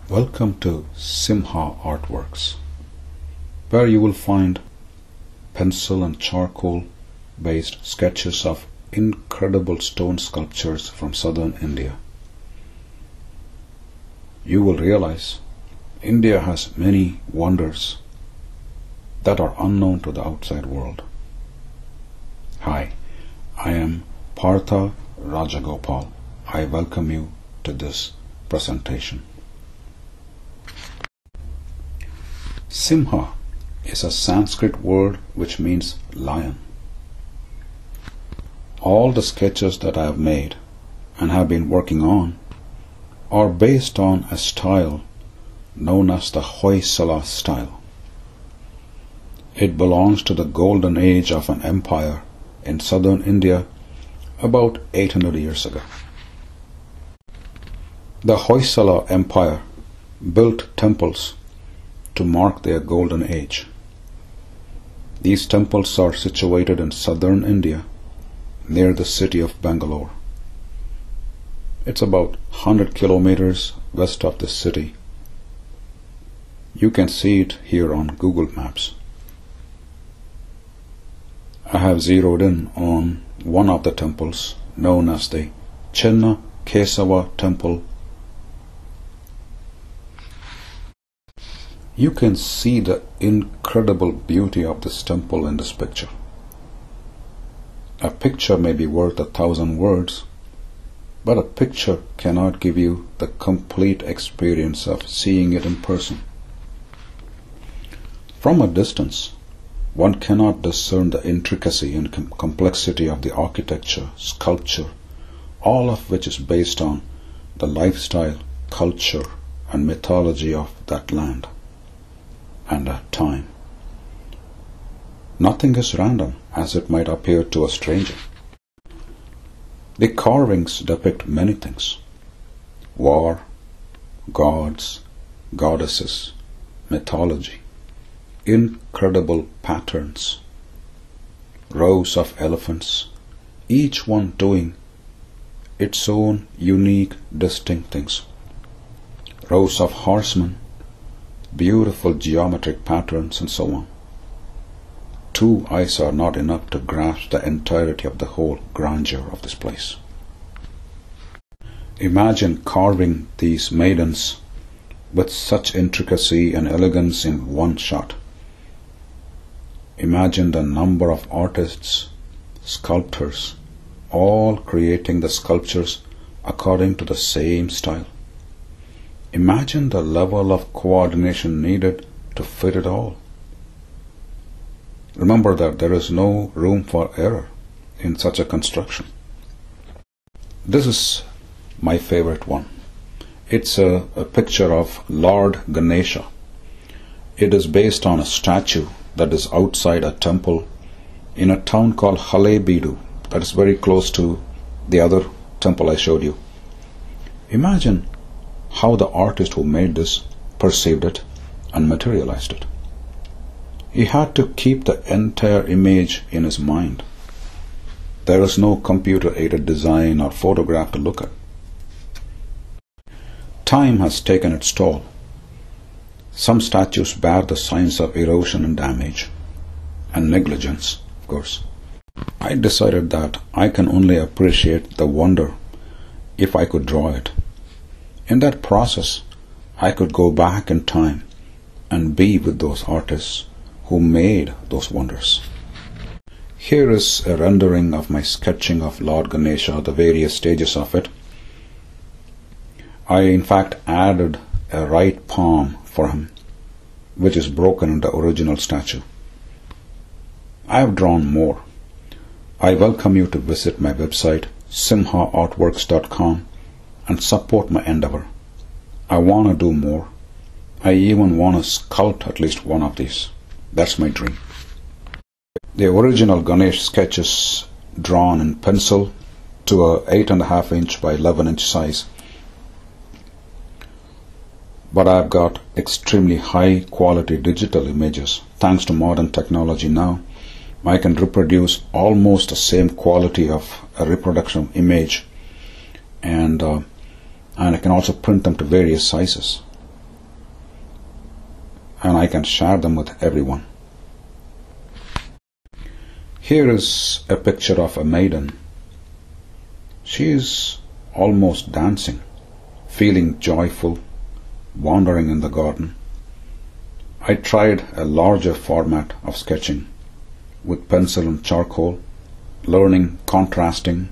Welcome to Simha Art Works, where you will find pencil and charcoal based sketches of incredible stone sculptures from southern India. You will realize India has many wonders that are unknown to the outside world. Hi, I am Partha Rajagopal. I welcome you to this presentation. Simha is a Sanskrit word which means lion. All the sketches that I have made and have been working on are based on a style known as the Hoysalas Style. It belongs to the golden age of an empire in southern India about 800 years ago. The Hoysala Empire built temples to mark their golden age. These temples are situated in southern India near the city of Bangalore. It's about 100 kilometers west of the city. You can see it here on Google Maps. I have zeroed in on one of the temples known as the Chinna Kesava Temple. You can see the incredible beauty of this temple in this picture. A picture may be worth 1,000 words, but a picture cannot give you the complete experience of seeing it in person. From a distance, one cannot discern the intricacy and complexity of the architecture, sculpture, all of which is based on the lifestyle, culture, and mythology of that land and that time. Nothing is random as it might appear to a stranger. The carvings depict many things: war, gods, goddesses, mythology, incredible patterns, rows of elephants, each one doing its own unique, distinct things, rows of horsemen, beautiful geometric patterns, and so on. Two eyes are not enough to grasp the entirety of the whole grandeur of this place. Imagine carving these maidens with such intricacy and elegance in one shot. Imagine the number of artists, sculptors, all creating the sculptures according to the same style. Imagine the level of coordination needed to fit it all. Remember that there is no room for error in such a construction. This is my favorite one. It's a picture of Lord Ganesha. It is based on a statue that is outside a temple in a town called Halebeedu, that is very close to the other temple I showed you. Imagine how the artist who made this perceived it and materialized it. He had to keep the entire image in his mind. There is no computer-aided design or photograph to look at. Time has taken its toll. Some statues bear the signs of erosion and damage, and negligence, of course. I decided that I can only appreciate the wonder if I could draw it. In that process, I could go back in time and be with those artists who made those wonders. Here is a rendering of my sketching of Lord Ganesha, the various stages of it. I in fact added a right palm for him, which is broken in the original statue. I have drawn more. I welcome you to visit my website simhaartworks.com and support my endeavor. I want to do more. I even want to sculpt at least one of these. That's my dream. The original Ganesh sketch is drawn in pencil to a 8.5 inch by 11 inch size. But I've got extremely high quality digital images. Thanks to modern technology now, I can reproduce almost the same quality of a reproduction image, and I can also print them to various sizes. and I can share them with everyone. Here is a picture of a maiden. She is almost dancing, feeling joyful, wandering in the garden. I tried a larger format of sketching with pencil and charcoal, learning contrasting.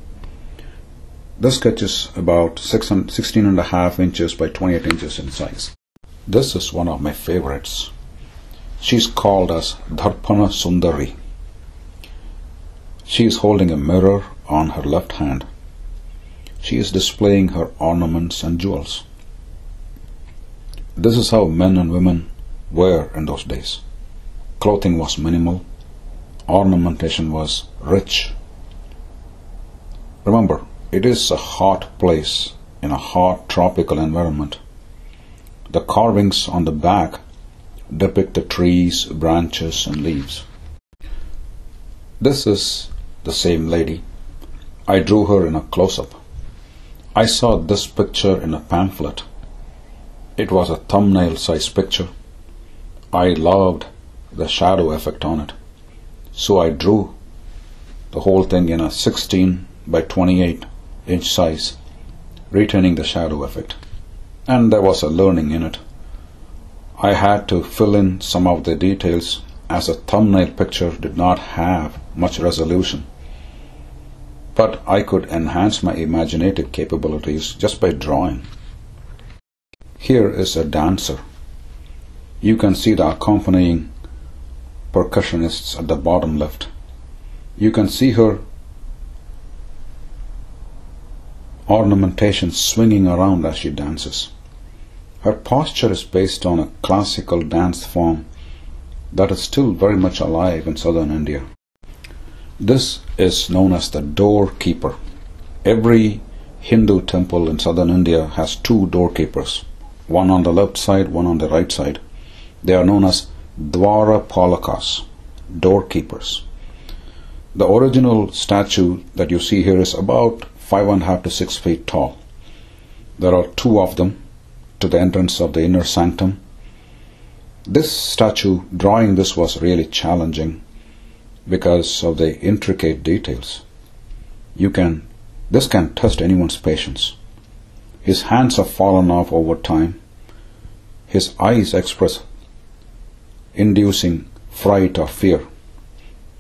This sketch is about 16.5 inches by 28 inches in size. This is one of my favorites. She's called as Dharpana Sundari. She is holding a mirror on her left hand. She is displaying her ornaments and jewels. This is how men and women were in those days. Clothing was minimal. Ornamentation was rich. Remember, it is a hot place in a hot tropical environment. The carvings on the back depict the trees, branches, and leaves. This is the same lady. I drew her in a close-up. I saw this picture in a pamphlet. It was a thumbnail-sized picture. I loved the shadow effect on it. So I drew the whole thing in a 16 by 28 inch size, retaining the shadow effect. And there was a learning in it. I had to fill in some of the details as a thumbnail picture did not have much resolution. But I could enhance my imaginative capabilities just by drawing. Here is a dancer. You can see the accompanying percussionists at the bottom left. You can see her ornamentation swinging around as she dances. Her posture is based on a classical dance form that is still very much alive in southern India. This is known as the doorkeeper. Every Hindu temple in southern India has two doorkeepers, one on the left side, one on the right side. They are known as Dwarapalakas, doorkeepers. The original statue that you see here is about 5.5 to 6 feet tall. There are two of them to the entrance of the inner sanctum. This statue, drawing this was really challenging because of the intricate details. This can test anyone's patience. His hands have fallen off over time. His eyes express inducing fright or fear.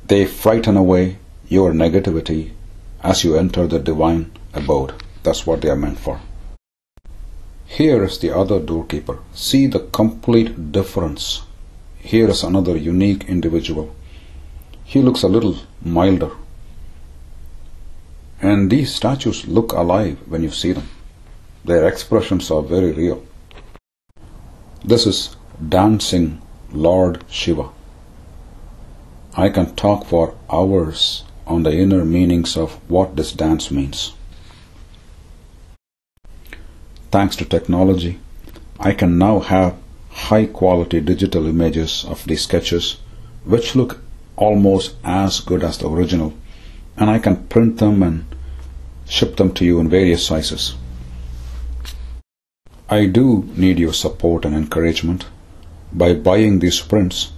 They frighten away your negativity as you enter the divine abode. That's what they are meant for. Here is the other doorkeeper. See the complete difference. Here is another unique individual. He looks a little milder. And these statues look alive when you see them. Their expressions are very real. This is dancing Lord Shiva. I can talk for hours on the inner meanings of what this dance means. Thanks to technology, I can now have high quality digital images of these sketches which look almost as good as the original, and I can print them and ship them to you in various sizes. I do need your support and encouragement. By buying these prints,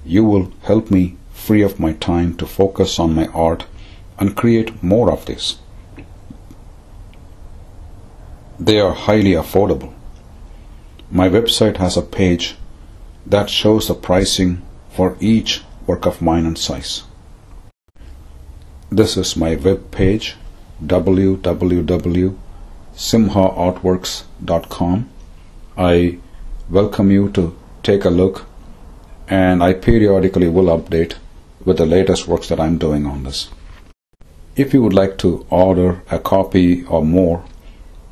you will help me free up my time to focus on my art and create more of this. They are highly affordable. My website has a page that shows the pricing for each work of mine and size. This is my web page, www.simhaartworks.com. I welcome you to take a look, and I periodically will update with the latest works that I'm doing on this. If you would like to order a copy or more,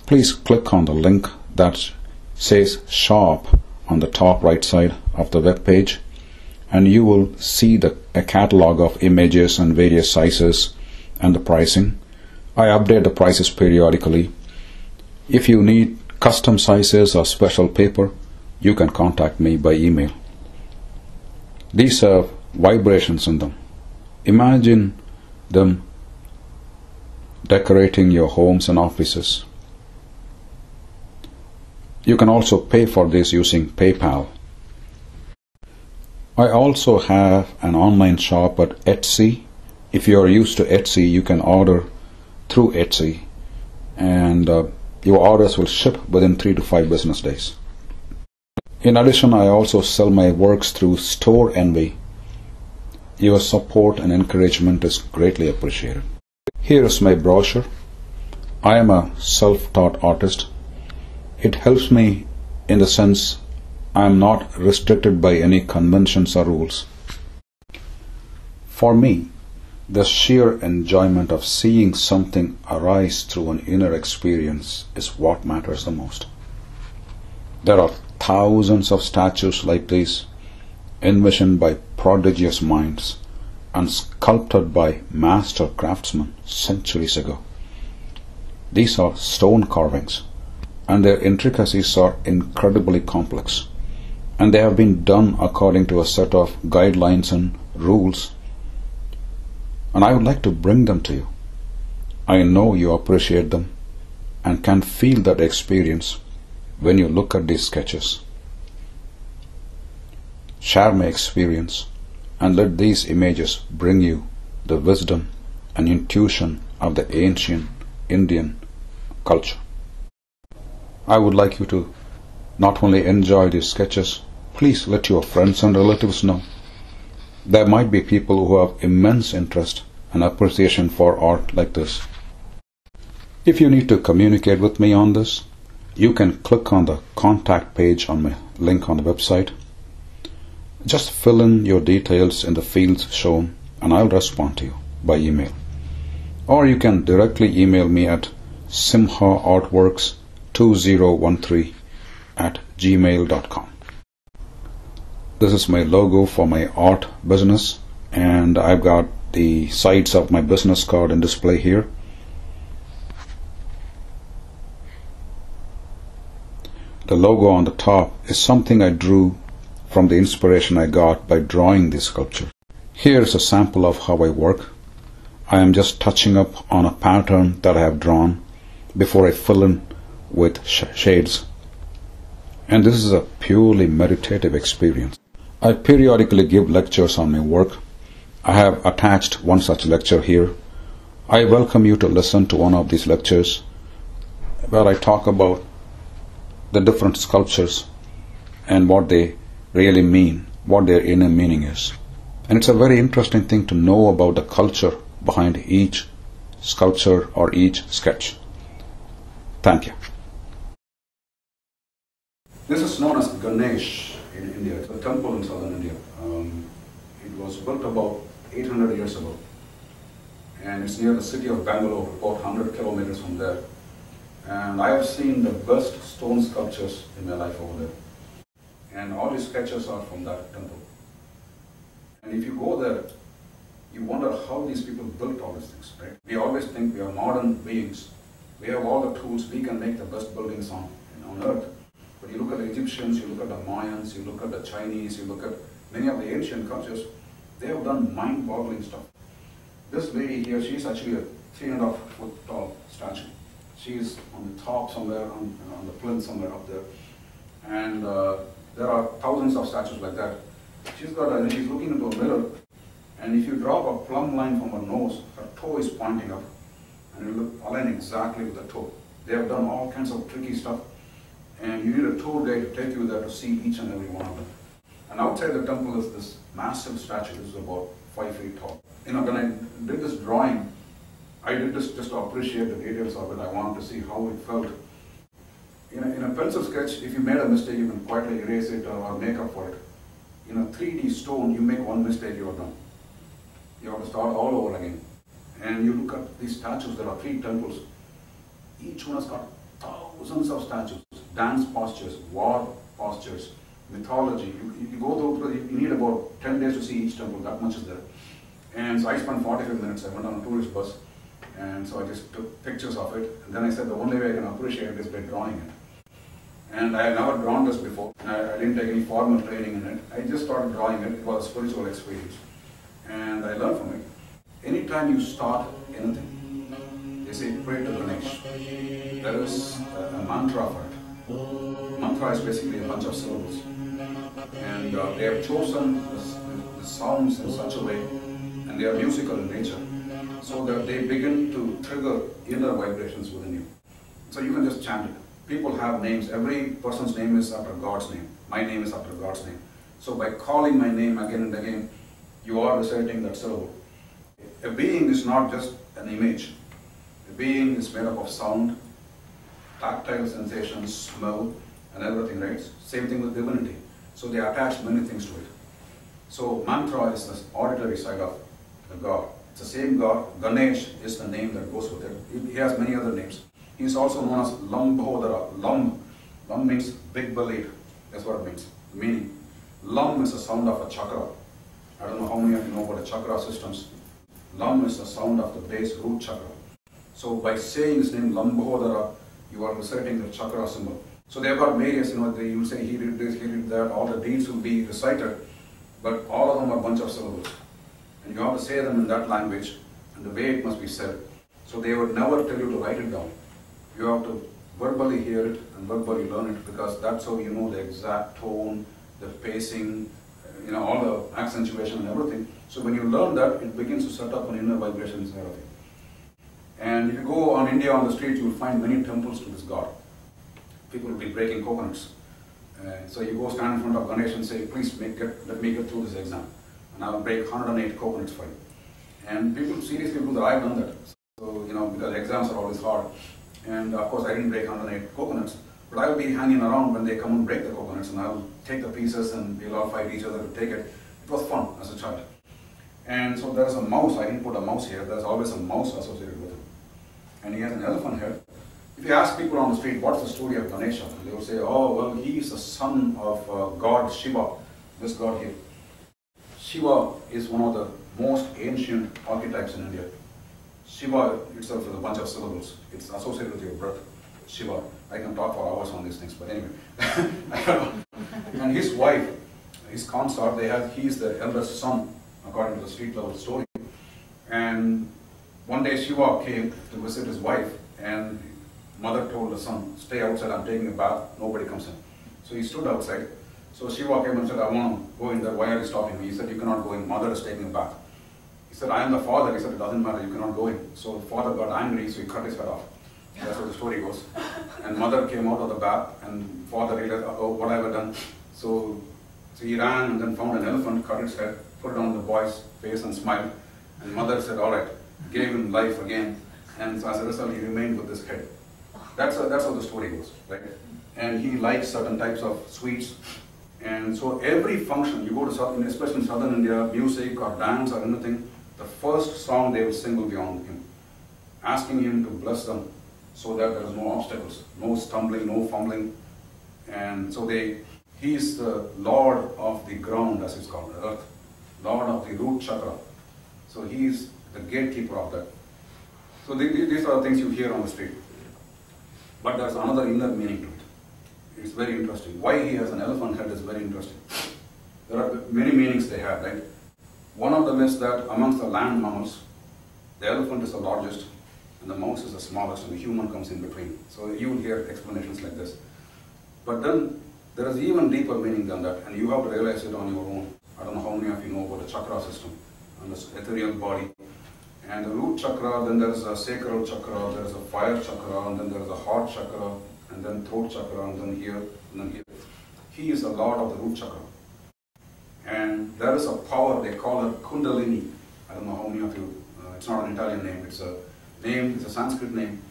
please click on the link that says shop on the top right side of the web page, and you will see a catalog of images and various sizes and the pricing. I update the prices periodically. If you need custom sizes or special paper, you can contact me by email. These have vibrations in them. Imagine them decorating your homes and offices. You can also pay for this using PayPal. I also have an online shop at Etsy. If you are used to Etsy, you can order through Etsy, and your orders will ship within 3 to 5 business days. In addition, I also sell my works through Store Envy. Your support and encouragement is greatly appreciated. Here is my brochure. I am a self-taught artist. It helps me in the sense I am not restricted by any conventions or rules. For me, the sheer enjoyment of seeing something arise through an inner experience is what matters the most. There are thousands of statues like these, envisioned by prodigious minds and sculpted by master craftsmen centuries ago. These are stone carvings, and their intricacies are incredibly complex, and they have been done according to a set of guidelines and rules, and I would like to bring them to you. I know you appreciate them and can feel that experience when you look at these sketches. Share my experience and let these images bring you the wisdom and intuition of the ancient Indian culture. I would like you to not only enjoy these sketches, please let your friends and relatives know. There might be people who have immense interest and appreciation for art like this. If you need to communicate with me on this, you can click on the contact page on my link on the website. Just fill in your details in the fields shown and I'll respond to you by email. Or you can directly email me at simhaartworks2013@gmail.com. This is my logo for my art business, and I've got the sides of my business card in display here. The logo on the top is something I drew from the inspiration I got by drawing this sculpture. Here is a sample of how I work. I am just touching up on a pattern that I have drawn before I fill in with shades. And this is a purely meditative experience. I periodically give lectures on my work. I have attached one such lecture here. I welcome you to listen to one of these lectures where I talk about the different sculptures and what they really mean, what their inner meaning is. And it's a very interesting thing to know about the culture behind each sculpture or each sketch. Thank you. This is known as Ganesh in India. It's a temple in southern India. It was built about 800 years ago. And it's near the city of Bangalore, about 100 kilometers from there. And I have seen the best stone sculptures in my life over there. And all these sketches are from that temple. And if you go there, you wonder how these people built all these things, right? We always think we are modern beings. We have all the tools, we can make the best buildings on earth. But you look at the Egyptians, you look at the Mayans, you look at the Chinese, you look at many of the ancient cultures, they have done mind-boggling stuff. This lady here, she's actually a 3.5 foot tall statue. She's on the top somewhere, on the plinth somewhere up there. And there are thousands of statues like that. She's looking into a mirror, and if you drop a plumb line from her nose, her toe is pointing up, and it will align exactly with the toe. They have done all kinds of tricky stuff, and you need a tour guide to take you there to see each and every one of them. And outside the temple is this massive statue. This is about 5 feet tall. When I did this drawing, I did this just to appreciate the details of it. I wanted to see how it felt. In a pencil sketch, if you made a mistake, you can quietly erase it or make up for it. In a 3D stone, you make one mistake, you are done. You have to start all over again. And you look at these statues, there are 3 temples. Each one has got thousands of statues, dance postures, war postures, mythology. You go through, you need about 10 days to see each temple, that much is there. And so I spent 45 minutes, I went on a tourist bus, and so I just took pictures of it. And then I said the only way I can appreciate it is by drawing it. And I had never drawn this before, and I didn't take any formal training in it. I just started drawing it. It was a spiritual experience. And I learned from it. Anytime you start anything, they say pray to Ganesh. There is a mantra for it. Mantra is basically a bunch of syllables. And they have chosen the sounds in such a way, and they are musical in nature, so that they begin to trigger inner vibrations within you. So you can just chant it. People have names. Every person's name is after God's name. My name is after God's name. So by calling my name again and again, you are reciting that syllable. A being is not just an image. A being is made up of sound, tactile sensations, smell, and everything, right? Same thing with divinity. So they attach many things to it. So mantra is the auditory side of the God. It's the same God. Ganesh is the name that goes with it. He has many other names. He is also known as Lambhodara. Lam means big bellied. That's what it means. Meaning, Lam is the sound of a chakra. I don't know how many of you know about the chakra systems. Lam is the sound of the base root chakra. So by saying his name Lambhodara, you are reciting the chakra symbol. So they have got various, you will say he did this, he did that, all the deeds will be recited, but all of them are a bunch of syllables. And you have to say them in that language, and the way it must be said. So they would never tell you to write it down. You have to verbally hear it and verbally learn it, because that's how you know the exact tone, the pacing, all the accentuation and everything. So when you learn that, it begins to set up an inner vibration inside of you. And if you go on India on the street, you will find many temples to this god. People will be breaking coconuts. So you go stand in front of Ganesh and say, please let me get through this exam. And I will break 108 coconuts for you. And people seriously do that. I've done that. So, because exams are always hard. And of course, I didn't break 108 coconuts. But I will be hanging around when they come and break the coconuts, and I will take the pieces and we'll all fight each other to take it. It was fun as a child. And so there's a mouse. I didn't put a mouse here. There's always a mouse associated with it. And he has an elephant head. If you ask people on the street, what's the story of Ganesha? They will say, oh, well, he is the son of God Shiva, this god here. Shiva is one of the most ancient archetypes in India. Shiva itself is a bunch of syllables. It's associated with your birth. Shiva. I can talk for hours on these things, but anyway. And his wife, his consort, he is the eldest son, according to the street level story. And one day Shiva came to visit his wife, and mother told the son, stay outside, I'm taking a bath, nobody comes in. So he stood outside. So Shiva came and said, I want to go in there, why are you stopping me? He said, you cannot go in, mother is taking a bath. He said, I am the father. He said, it doesn't matter, you cannot go in. So the father got angry, so he cut his head off. That's how the story goes. And mother came out of the bath, and father realized, oh, what have I done? So he ran and then found an elephant, cut its head, put it on the boy's face and smiled. And mother said, all right, gave him life again. And so as a result, he remained with this head. That's how the story goes, right? And he likes certain types of sweets. And so every function, you go to especially in southern India, music or dance or anything, the first song they will sing will be on him, asking him to bless them so that there is no obstacles, no stumbling, no fumbling. And so he is the Lord of the ground, as it's called, the earth, Lord of the root chakra. So he is the gatekeeper of that. So these are the things you hear on the street. But there's another inner meaning to it. It's very interesting. Why he has an elephant head is very interesting. There are many meanings they have, right? One of them is that amongst the land mammals, the elephant is the largest, and the mouse is the smallest, and the human comes in between. So you will hear explanations like this. But then there is even deeper meaning than that, and you have to realize it on your own. I don't know how many of you know about the chakra system and this ethereal body. And the root chakra, then there is a sacral chakra, there is a fire chakra, and then there is a heart chakra, and then throat chakra, and then here, and then here. He is the lord of the root chakra. And there is a power, they call her Kundalini. I don't know how many of you, it's not an Italian name, it's a Sanskrit name.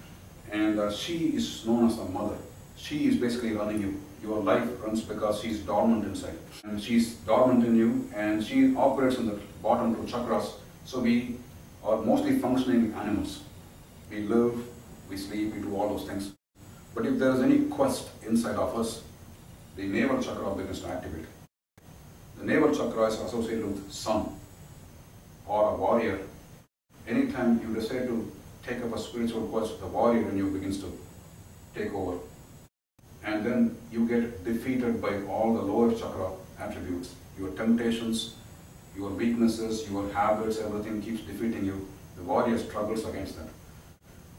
And she is known as the mother. She is basically running you. Your life runs because she's dormant inside. And she's dormant in you, and she operates in the bottom two chakras. So we are mostly functioning animals. We live, we sleep, we do all those things. But if there is any quest inside of us, the navel chakra begins to activate. The navel chakra is associated with sun or a warrior. Anytime you decide to take up a spiritual quest, the warrior in you begins to take over. And then you get defeated by all the lower chakra attributes. Your temptations, your weaknesses, your habits, everything keeps defeating you. The warrior struggles against that.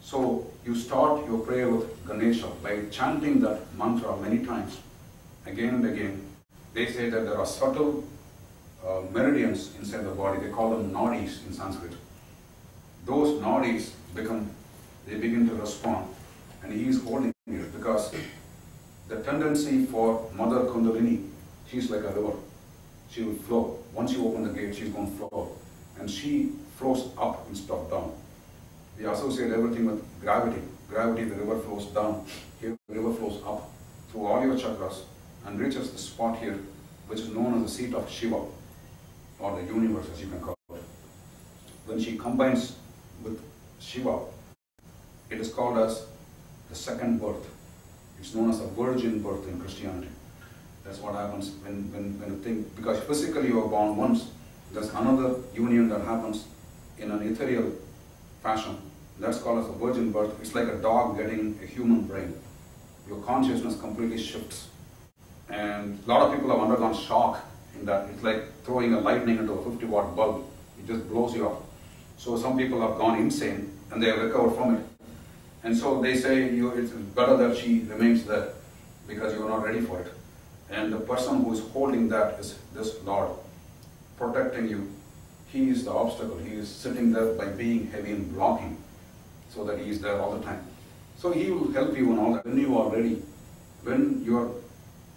So you start your prayer with Ganesha by chanting that mantra many times, again and again, They say that there are subtle meridians inside the body. They call them nadis in Sanskrit. Those nadis begin to respond, and he is holding it because the tendency for Mother Kundalini, she's like a river. She will flow. Once you open the gate, she's going to flow. And she flows up instead of down. We associate everything with gravity. Gravity, the river flows down. Here, the river flows up through all your chakras and reaches the spot here, which is known as the seat of Shiva, or the universe, as you can call it. When she combines with Shiva, it is called as the second birth. It's known as a virgin birth in Christianity. That's what happens when you think, because physically you are born once, there's another union that happens in an ethereal fashion. That's called as a virgin birth. It's like a dog getting a human brain. Your consciousness completely shifts. And a lot of people have undergone shock in that. It's like throwing a lightning into a 50-watt bulb. It just blows you up. So some people have gone insane and they have recovered from it. And so they say it's better that she remains there because you are not ready for it. And the person who is holding that is this Lord, protecting you. He is the obstacle. He is sitting there by being heavy and blocking so that he is there all the time. So he will help you in all that. When you are ready, when your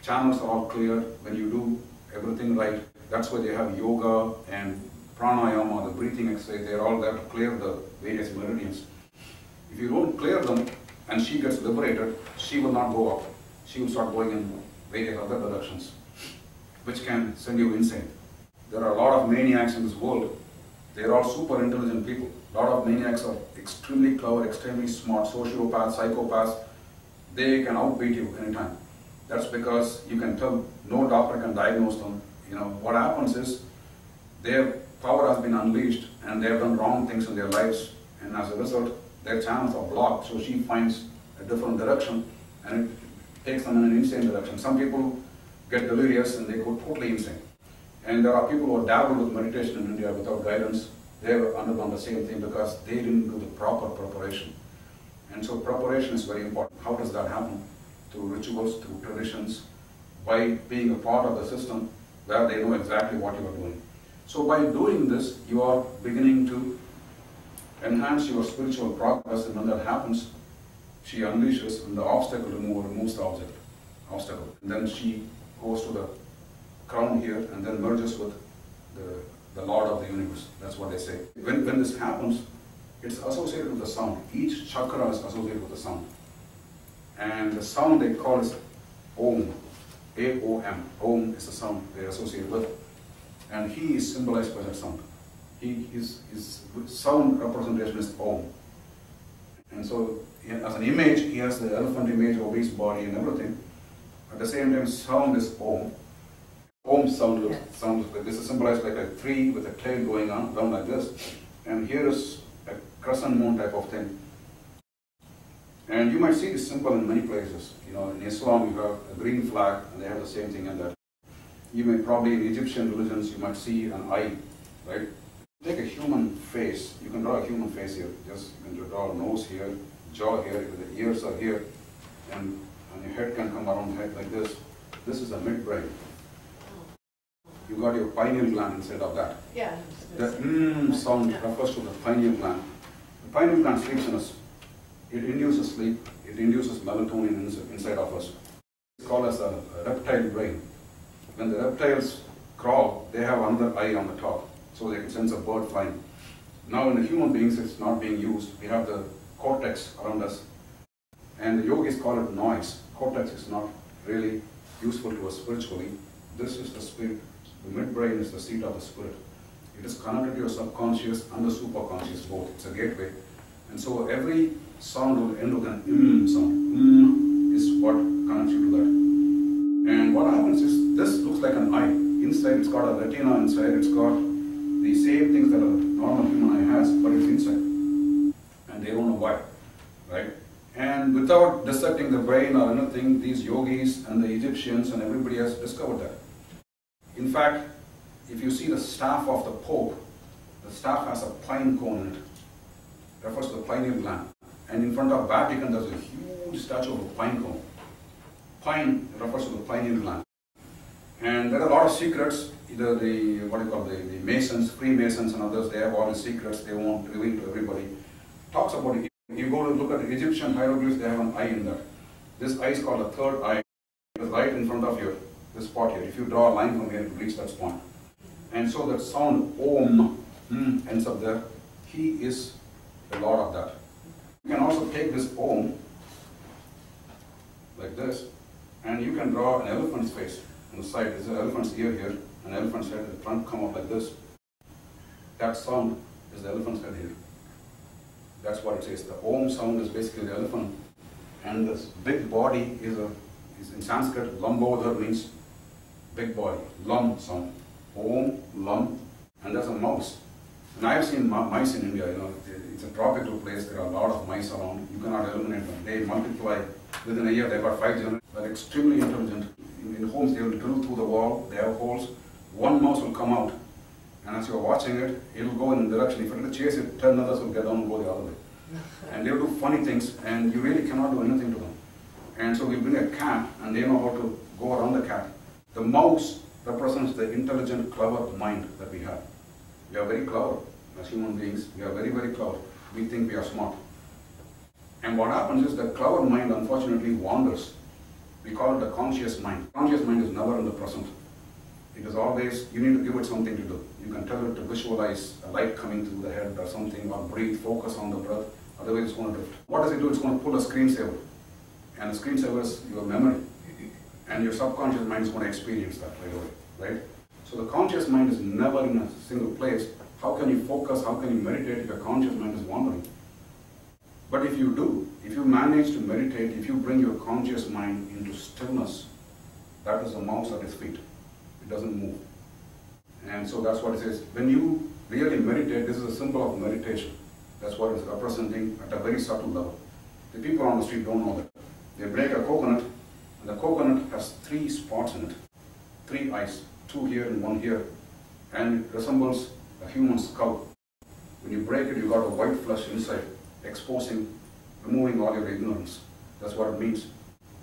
channels are all clear, when you do everything right, that's why they have yoga and pranayama, the breathing exercise. They're all there to clear the various meridians. If you don't clear them and she gets liberated, she will not go up. She will start going in various other directions, which can send you insane. There are a lot of maniacs in this world. They're all super intelligent people. A lot of maniacs are extremely clever, extremely smart, sociopaths, psychopaths. They can outbeat you anytime. That's because you can tell, no doctor can diagnose them. You know, what happens is their power has been unleashed and they have done wrong things in their lives, and as a result, their channels are blocked. So she finds a different direction and it takes them in an insane direction. Some people get delirious and they go totally insane. And there are people who dabble with meditation in India without guidance. They have undergone the same thing because they didn't do the proper preparation. And so preparation is very important. How does that happen? Through rituals, through traditions, by being a part of the system where they know exactly what you are doing. So by doing this, you are beginning to enhance your spiritual progress, and when that happens, she unleashes, and the obstacle removes the obstacle. And then she goes to the crown here and then merges with the Lord of the universe. That's what they say. When this happens, it's associated with the sound. Each chakra is associated with the sound. And the sound they call is Om. A-O-M. Om is the sound they associate with. And he is symbolized by that sound. His sound representation is Om. And so, as an image, he has the elephant image, obese body and everything. At the same time, sound is Om. Om sound looks like this is symbolized like a tree with a tail going on, down like this. And here is a crescent moon type of thing. And you might see this symbol in many places. You know, in Islam, you have a green flag, and they have the same thing in that. You may probably, in Egyptian religions, you might see an eye, right? Take a human face. You can draw a human face here. Just you can draw a nose here, jaw here, the ears are here, and your head can come around head like this. This is the midbrain. You got your pineal gland inside of that. Yeah. The sound refers to the pineal gland. The pineal gland sleeps in us. It induces sleep. It induces melatonin inside of us. It's called as a reptile brain. When the reptiles crawl, they have another eye on the top, so they can sense a bird flying. Now in the human beings, it's not being used. We have the cortex around us. And the yogis call it noise. Cortex is not really useful to us spiritually. This is the spirit. The midbrain is the seat of the spirit. It is connected to your subconscious and the superconscious both. It's a gateway. And so every sound will end with an sound. Is what connects you to that. And what happens is, this looks like an eye. Inside, it's got a retina inside. It's got the same things that a normal human eye has, but it's inside. And they don't know why, right? And without dissecting the brain or anything, these yogis and the Egyptians and everybody has discovered that. In fact, if you see the staff of the Pope, the staff has a pine cone in it. It refers to the pineal gland. And in front of Vatican, there's a huge statue of a pine cone. Pine refers to the pineal gland. And there are a lot of secrets. Either the, what do you call, the Masons, Freemasons and others, they have all the secrets they won't reveal to everybody. Talks about it. You go to look at the Egyptian hieroglyphs, they have an eye in there. This eye is called a third eye. It is right in front of you, this spot here. If you draw a line from here, it will reach that spot. And so that sound, Om, ends up there. He is the Lord of that. You can also take this Om, like this, and you can draw an elephant's face on the side. There's an elephant's ear here, an elephant's head, the trunk come up like this. That sound is the elephant's head here. That's what it says. The Om sound is basically the elephant. And this big body is in Sanskrit, Lambodhar means big body, Lam sound. Om, Lam, and there's a mouse. And I have seen mice in India, it's a tropical place, there are a lot of mice around, you cannot eliminate them. They multiply within a year, they've got 5 generations. They're extremely intelligent. In homes, they will drill through the wall, they have holes, one mouse will come out, and as you're watching it, it'll go in a direction. If you're to chase it, 10 others will get down and go the other way. And they'll do funny things, and you really cannot do anything to them. And so we bring a cat, and they know how to go around the cat. The mouse represents the intelligent, clever mind that we have. We are very clever as human beings. We are very, very clever. We think we are smart. And what happens is the clever mind, unfortunately, wanders. We call it the conscious mind. Conscious mind is never in the present. It is always, you need to give it something to do. You can tell it to visualize a light coming through the head or something, or breathe, focus on the breath. Otherwise, it's going to drift. What does it do? It's going to pull a screensaver. And the screensaver is your memory. And your subconscious mind is going to experience that right away, right? So the conscious mind is never in a single place. How can you focus? How can you meditate if your conscious mind is wandering? But if you do, if you manage to meditate, if you bring your conscious mind into stillness, that is the mouse at its feet. It doesn't move. And so that's what it says. When you really meditate, this is a symbol of meditation. That's what it's representing at a very subtle level. The people on the street don't know that. They break a coconut, and the coconut has 3 spots in it. 3 eyes, 2 here and 1 here. And it resembles a human skull. When you break it, you got a white flesh inside, exposing, removing all your ignorance. That's what it means.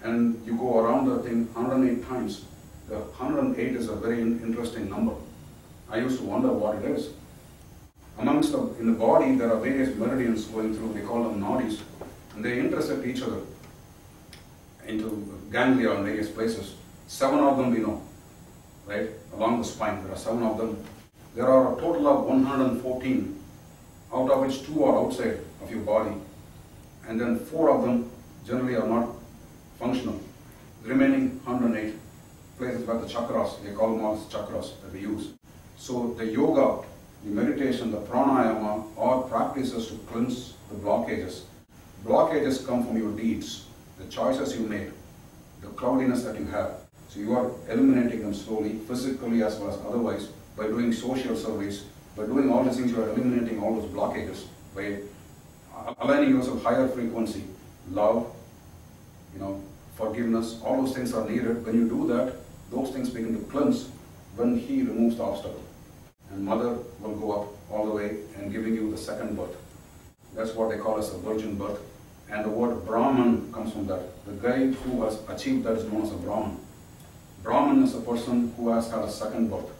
And you go around the thing 108 times. The 108 is a very interesting number. I used to wonder what it is. In the body, there are various meridians going through. They call them nadis, and they intersect each other into ganglia in various places. 7 of them we know, right? Along the spine, there are 7 of them. There are a total of 114, out of which 2 are outside of your body, and then 4 of them generally are not functional. The remaining 108 places where the chakras, they call them all chakras that we use. So the yoga, the meditation, the pranayama are practices to cleanse the blockages. Blockages come from your deeds, the choices you made, the cloudiness that you have. So you are eliminating them slowly, physically as well as otherwise, by doing social service, by doing all these things. You are eliminating all those blockages by aligning yourself higher frequency, love, forgiveness. All those things are needed. When you do that, those things begin to cleanse when he removes the obstacle. And mother will go up all the way and giving you the second birth. That's what they call as a virgin birth. And the word Brahman comes from that. The guy who has achieved that is known as a Brahman. Brahman is a person who has had a second birth.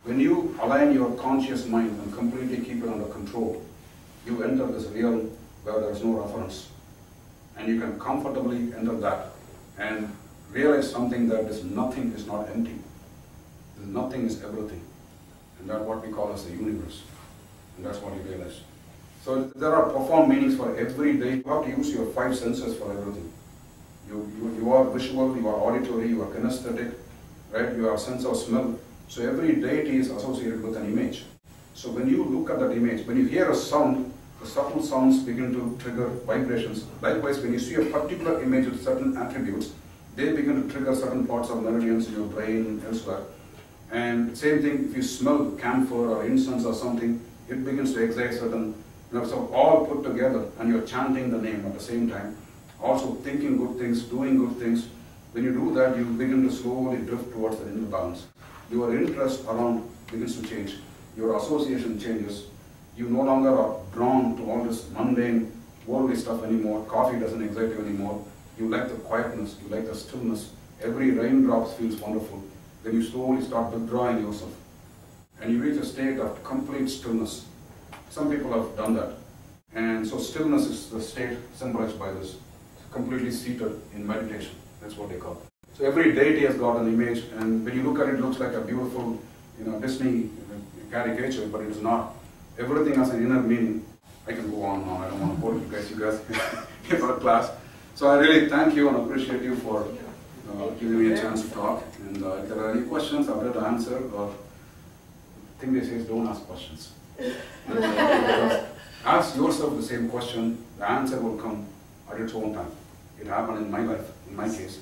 When you align your conscious mind and completely keep it under control, you enter this realm where there is no reference. And you can comfortably enter that and realize something, that this nothing is not empty. This nothing is everything. And that's what we call as the universe. And that's what you realize. So there are profound meanings for every day. You have to use your 5 senses for everything. You are visual, you are auditory, you are kinesthetic, right? You have sense of smell. So every deity is associated with an image. So when you look at that image, when you hear a sound, the subtle sounds begin to trigger vibrations. Likewise, when you see a particular image with certain attributes, they begin to trigger certain parts of meridians in your brain and elsewhere. And same thing, if you smell camphor or incense or something, it begins to excite certain, so all put together, and you're chanting the name at the same time, also thinking good things, doing good things. When you do that, you begin to slowly drift towards the inner balance. Your interest around begins to change. Your association changes. You no longer are drawn to all this mundane, worldly stuff anymore. Coffee doesn't excite you anymore. You like the quietness, you like the stillness. Every raindrop feels wonderful. then you slowly start withdrawing yourself. And you reach a state of complete stillness. Some people have done that. And so stillness is the state symbolized by this. Completely seated in meditation. That's what they call it. So every deity has got an image, and when you look at it, it looks like a beautiful, Disney caricature, but it is not. Everything has an inner meaning. I can go on and on. I don't want to bore you guys. You guys give a class. So I really thank you and appreciate you for giving me a chance to talk. And if there are any questions, I'm ready to answer. Or the thing they say is don't ask questions. Ask yourself the same question. The answer will come at its own time. It happened in my life, in my case.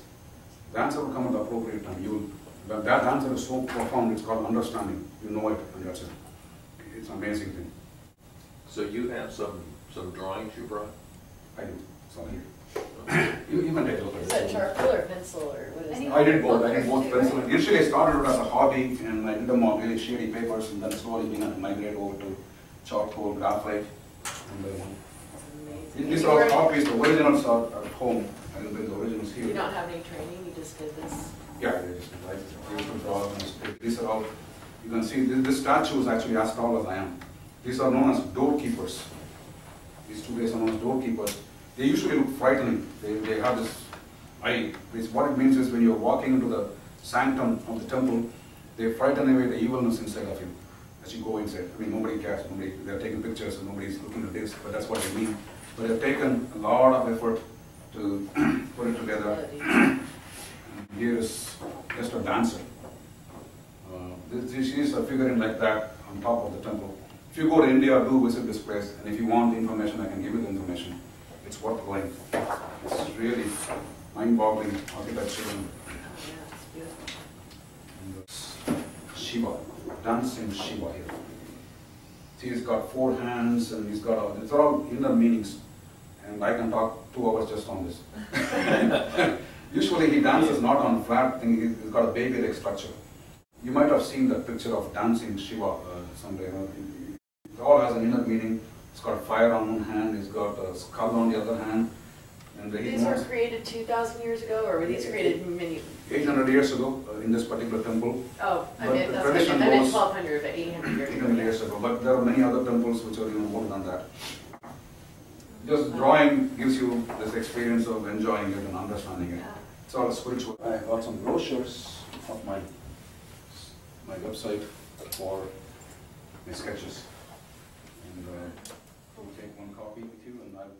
The answer will come at the appropriate time. But that answer is so profound, it's called understanding. You know it, and that's it. It's an amazing thing. So you have some drawings you brought? I do. Sorry. You can take a look at it. Is that charcoal or pencil or what is it? I did both. I did both pencil. Initially, I started it as a hobby, and I did them on really shady papers, and then slowly began to migrate over to charcoal, graphite, and these are all copies. The originals are at home. I didn't bring the originals here. You don't have any training. You just did this. Yeah, I just like these are all. You can see this statue is actually as tall as I am. These are known as doorkeepers. These two guys are known as doorkeepers. They usually look frightening. They have this eye. What it means is when you're walking into the sanctum of the temple, they frighten away the evilness inside of you as you go inside. I mean, nobody cares. They're taking pictures and nobody's looking at this, but that's what they mean. But they've taken a lot of effort to put it together. Here is just a dancer. She is a figurine like that on top of the temple. If you go to India, do visit this place, and if you want information, I can give you the information. It's worth going. It's really mind-boggling architecture. And Shiva, dancing Shiva here. See, he's got 4 hands, and he's got it's all inner meanings. And I can talk 2 hours just on this. Usually he dances not on a flat thing, he's got a baby-like structure. You might have seen that picture of dancing Shiva someday. It all has an inner meaning. It's got fire on one hand, it's got a skull on the other hand. And These were created 2,000 years ago, or were these created many? 800 years ago in this particular temple. Oh, I But meant the that's what I tradition meant. I meant goes 1,200, but 800 years 800 ago. years ago. But there are many other temples which are even older than that. Just drawing gives you this experience of enjoying it and understanding it. It's all spiritual. I got some brochures of my website for my sketches. And you take one copy with you, and I'll